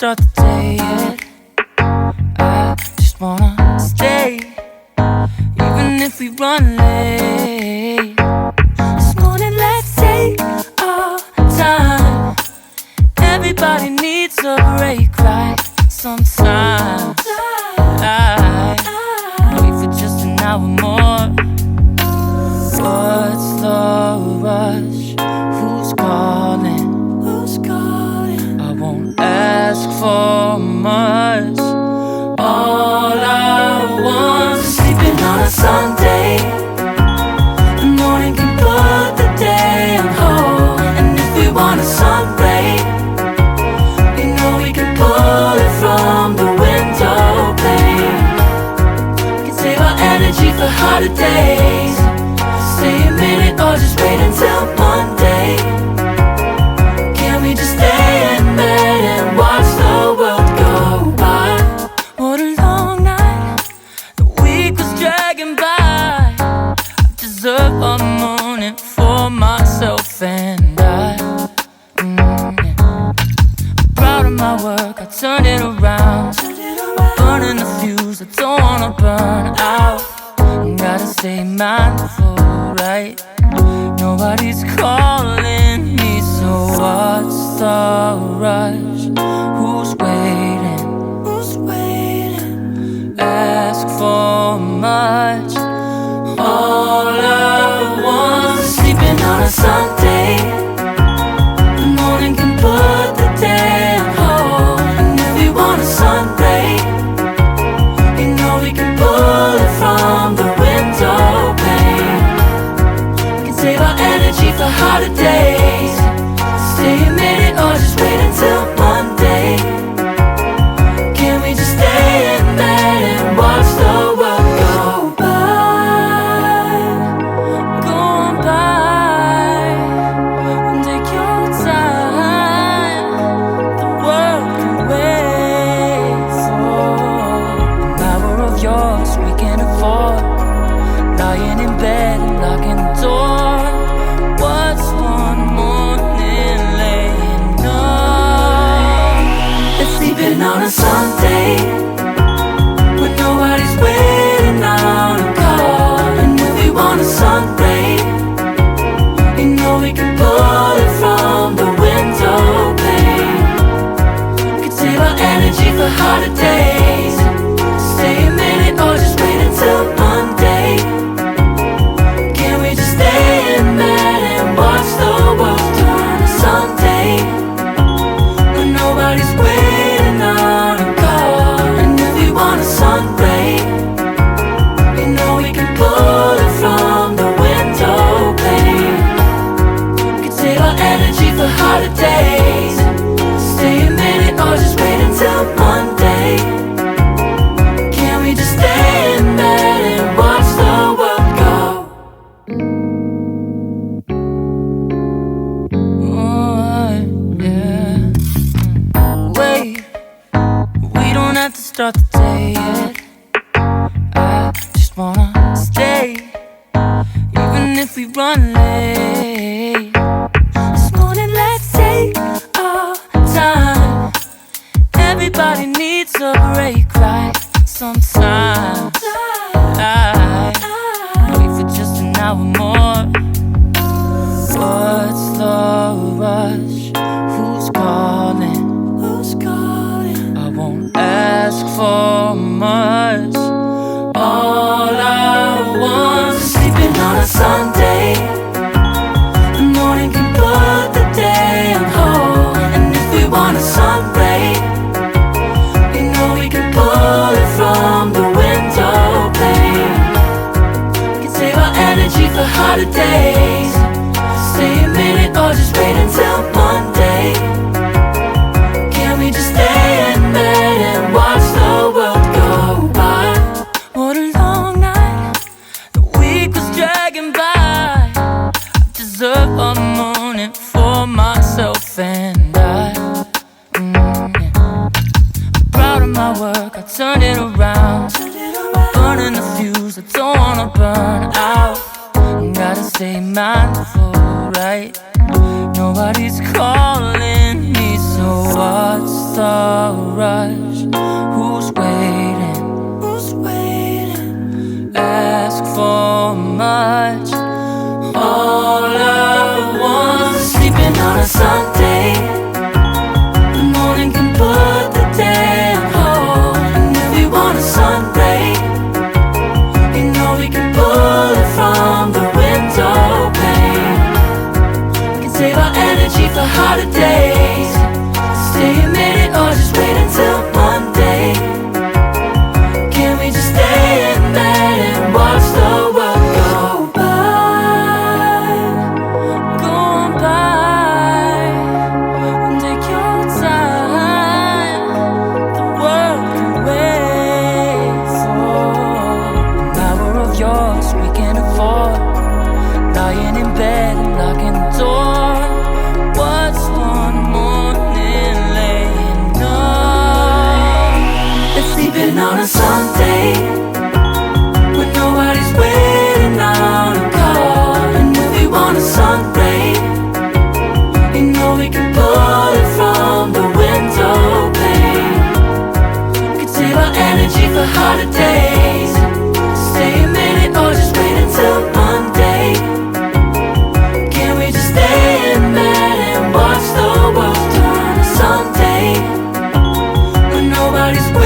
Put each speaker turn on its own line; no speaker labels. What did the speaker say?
start the day yet. I just wanna stay, even if we run late. This morning, let's take our time. Everybody needs a break, right? Sometimes I wait for just an hour more. What's the rush? Who's calling? Who's calling? I won't ask for much. All I want is sleeping on a Sunday. The morning can put the day on hold. And if we want a sun ray, we know we can pull it from the window pane. We can save our energy for harder days. Stay a minute or just wait until Monday. Can we just stay in bed and watch the world go by? What a long night, the week was dragging by. I deserve a morning for myself and I. I'm proud of my work, I turned it around. I'm burning the fuse, I don't wanna burn out. Gotta stay mindful, right? Nobody's calling me, so what's the rush? Who's waiting? Who's waiting? Ask for much. All I want is sleeping on a Sunday. The morning can put the day on hold. And if we want a sun ray, you know we can pull it from the window pane. We can save our energy for harder days. Stay a minute or just wait until Monday. Can we just stay in bed and watch the world go by? Go on by and take your time. The world can wait for an hour of yours we can afford. Lying in bed and locking the door. What's one morning laying up? It's sleeping on a Sunday when nobody's waiting on a call. And if we want a sun ray, you know we can pull it from the window pane. We can save our energy for harder days. Stay a minute or just wait until Monday. Can we just stay in bed and watch the world turn to Sunday when nobody's waiting on a call? And if we want a sun ray, you know we can pull it from the window pane. We can save our energy for harder days. Stay a minute or just wait until Monday. Can we just stay in bed and watch the world go? Oh, yeah. Wait, we don't have to start the day yet. I just wanna stay, even if we run late. This morning, let's take our time. Everybody needs a break, right? Sometimes I wait for just an hour more. What's the rush? Who's calling? Who's calling? I won't ask for much. All I want is sleeping on a Sunday. The morning can put the day on hold. And if we want a sun ray, you know we can pull it from the window pane. We can save our energy for harder days. Stay a minute or just wait until Monday. Can we just stay in bed and watch the world go by? What a long night, the week was dragging by. I deserve a morning for myself and I. Proud of my work, I turned it around. Burning the fuse, I don't wanna burn out. Gotta stay mindful, right? Nobody's calling me, so What's the rush? Who's waiting? Ask for much. All I want is sleeping on a Sunday. The morning can put the day on hold. And if we want a sun ray, you know we can pull it from the window pane. We can save our energy for harder days. Stay a minute or just wait until Monday. Can we just stay in bed and watch the world go by? Go on by. Take your time. The world can wait for an hour of yours we can afford. Lying in bed and locking the door. What's one morning laying up? It's sleeping on a Sunday when nobody's waiting on a call. And if we want a sun ray, you know we can pull it from the window pane. We can save our energy for harder days. Stay a minute or just wait until Monday. Can we just stay in bed and watch the world turn on a Sunday when nobody's waiting